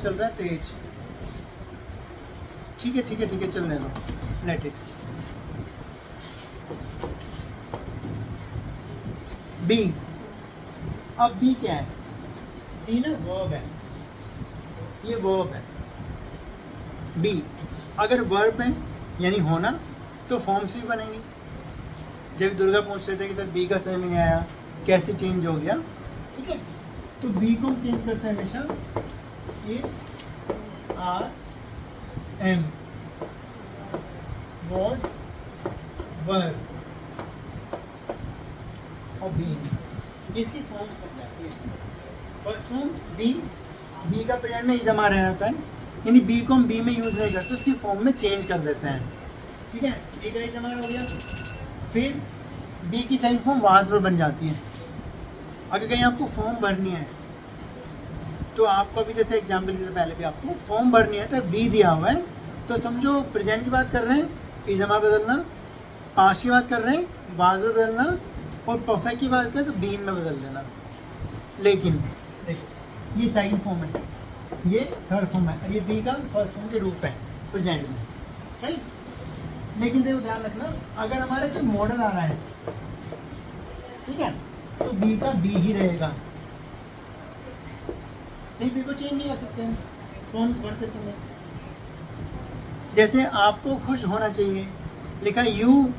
चल रहा है तेज। ठीक है ठीक है ठीक है, चलने दो, लेट इट। बी, अब बी क्या है? बी ना वर्ब है, ये वर्ब है बी। अगर वर्ब है यानी होना तो फॉर्म्स भी बनेंगी। जब दुर्गा पूछ रहे थे कि सर बी का समझ में नहीं आया, कैसे चेंज हो गया, ठीक है, तो बी को हम चेंज करते हैं हमेशा इज, आर, एम, वॉज, वर और बी, इसकी फॉर्म्स बन जाती है। फर्स्ट फॉर्म बी, बी का प्रेजेंट में इज हमारा रहता है, यानी बी को हम बी में यूज़ नहीं करते, उसकी फॉर्म में चेंज कर देते हैं, ठीक है, बी का इज हमारा हो गया। फिर बी की सेकंड फॉर्म वाज वर बन जाती है। अगर कहीं आपको फॉर्म भरनी है तो आपको अभी जैसे एग्जाम्पल के पहले भी आपको फॉर्म भरनी है तो बी दिया हुआ है, तो समझो प्रेजेंट की बात कर रहे हैं इज हमारा बदलना, पास्ट की बात कर रहे हैं वाज वर बदलना, और परफेक्ट की बात करें तो बीन में बदल देना। लेकिन देखो ये सेकंड फॉर्म है, ये थर्ड फॉर्म है, ये बी का फर्स्ट फॉर्म के रूप है प्रेजेंट में, राइट। लेकिन देखो ध्यान रखना, अगर हमारे जो मॉडल आ रहा है, ठीक है, तो बी का बी ही रहेगा, नहीं बी को चेंज नहीं कर सकते हैं फॉर्म्स भरते समय। जैसे आपको खुश होना चाहिए, लिखा यू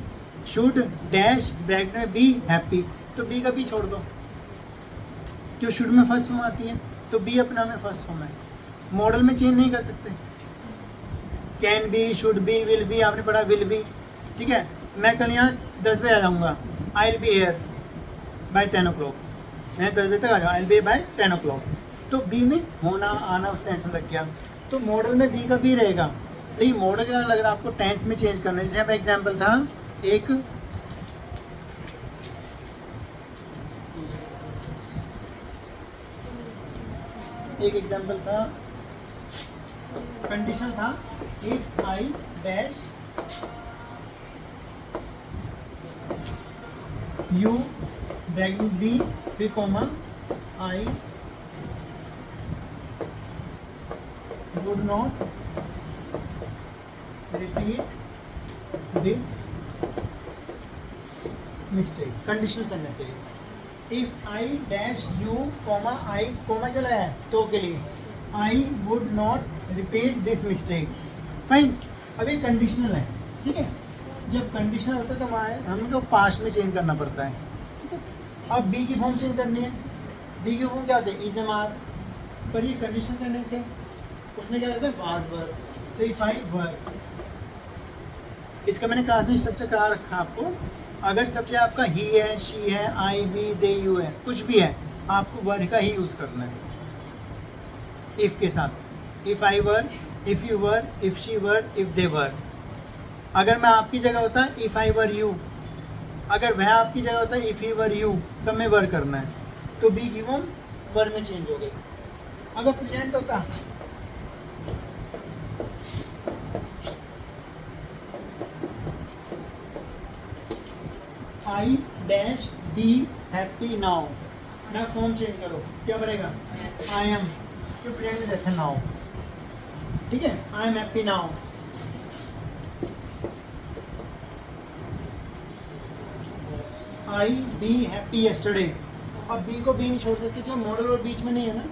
शुड डैश ब्रैकेट में बी हैप्पी, तो बी का बी छोड़ दो, क्यों शुड में फर्स्ट फॉर्म आती है, तो बी अपना में फर्स्ट फॉर्म है, मॉडल में चेंज नहीं कर सकते। Can be, should be, will be, आपने पढ़ा विल बी, ठीक है, मैं कल यहाँ 10 बजे आ जाऊँगा, I will be here by 10 o'clock, मैं 10 बजे तक आ जाऊँ, आई विल बी बाय 10 o'clock, तो बी मीन्स होना आना, उससे ऐसा लग गया, तो मॉडल में बी का बी रहेगा। लेकिन मॉडल का लग रहा है आपको टेंस में चेंज करना है। जैसे अब एग्जाम्पल था एक एग्जाम्पल था, कंडीशनल था, if I dash you bracket be फिर comma I would not repeat this mistake, conditional sentence है। If I dash you comma I comma क्या है तो के लिए, I would not repeat this mistake, fine. अब ये कंडीशनल है, ठीक है, जब कंडीशनल होता है तो हमारे हमको पास्ट में चेंज करना पड़ता है, ठीक है। अब बी की फॉर्म चेंज करनी है, बी की फॉर्म क्या होती है इज एम आर, पर ये कंडीशनल सेंटेंस है, उसमें क्या करता है वाज वर, तो इफ आई वर, इसका मैंने क्लास में स्ट्रक्चर करा रखा आपको। अगर सब्जेक्ट आपका ही है, शी है, आई, वी, दे, यू है, कुछ भी है, आपको वर्ड का ही यूज़ करना है इफ़ के साथ। If I were, if you were, if she were, if they were. अगर मैं आपकी जगह होता इफ़ आई वर यू, अगर वह आपकी जगह होता इफ़ ही वर यू, सब में वर करना है, तो बी की फॉर्म वर में चेंज हो गई। अगर प्रेजेंट होता I dash B happy now, मैं फॉर्म चेंज करो, क्या बनेगा आई एम, क्यों प्रेजेंट में देखा नाउ, ठीक है, I am happy now. I be happy yesterday, अब बी को बी नहीं छोड़ सकते क्यों, मॉडल और बीच में नहीं है ना,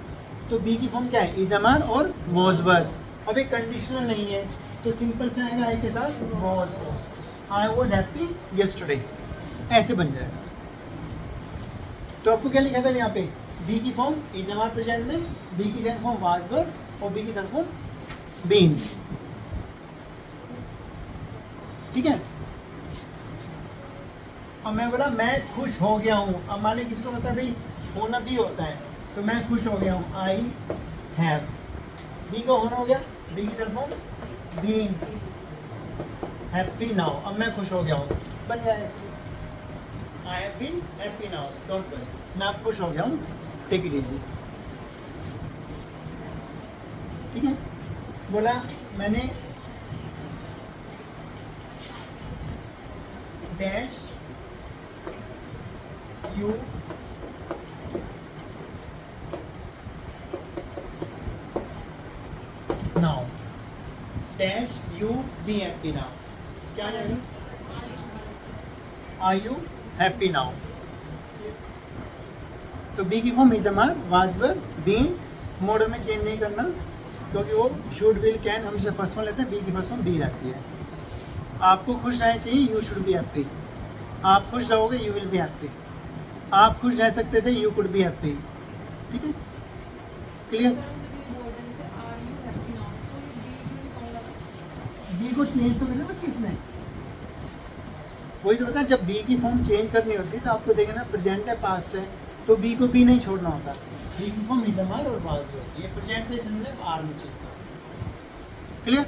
तो बी की फॉर्म क्या है इज एम आर और वॉज वर। अब एक कंडीशनल नहीं है तो सिंपल से आएगा आई के साथ was, I was happy yesterday, ऐसे बन जाएगा। तो आपको क्या लिखा था यहाँ पे, बी की form is am are present में, बी की सेकंड फॉर्म वाज वर और बी की थर्ड फॉर्म बीन, ठीक है। अब मैं बोला मैं खुश हो गया हूँ, अब मान लीजिए किसी को मतलब भाई होना भी होता है, तो मैं खुश हो गया हूँ आई हैव, बी का होना हो गया, बी की third form been happy now, अब मैं खुश हो गया हूँ, बन गया I have been happy now, don't worry, मैं अब खुश हो गया हूँ, टेक इट इजी, ठीक है। बोला मैंने dash you now dash you be happy now, क्या रहेगा? Are you happy now? तो बी की form is am are, was were, been, modal में चेंज नहीं करना क्योंकि वो शुड विल कैन हमेशा फर्स्ट फॉर्म लेते हैं, बी की फर्स्ट फॉर्म बी रहती है। आपको खुश रहना चाहिए, यू शुड बी हैप्पी। आप खुश रहोगे, यू विल बी हैप्पी। आप खुश रह सकते थे, यू कुड बी हैप्पी। ठीक है, क्लियर? बी को चेंज तो करना बच्चे इसमें, वही तो बताया, जब बी की फॉर्म चेंज करनी होती है तो आपको देखना प्रेजेंट है पास्ट है, तो बी को बी नहीं छोड़ना होता। बी की फॉर्म इज अमार और वाज वर, ये प्रेजेंट थे इसलिए आर में चेंज। क्लियर?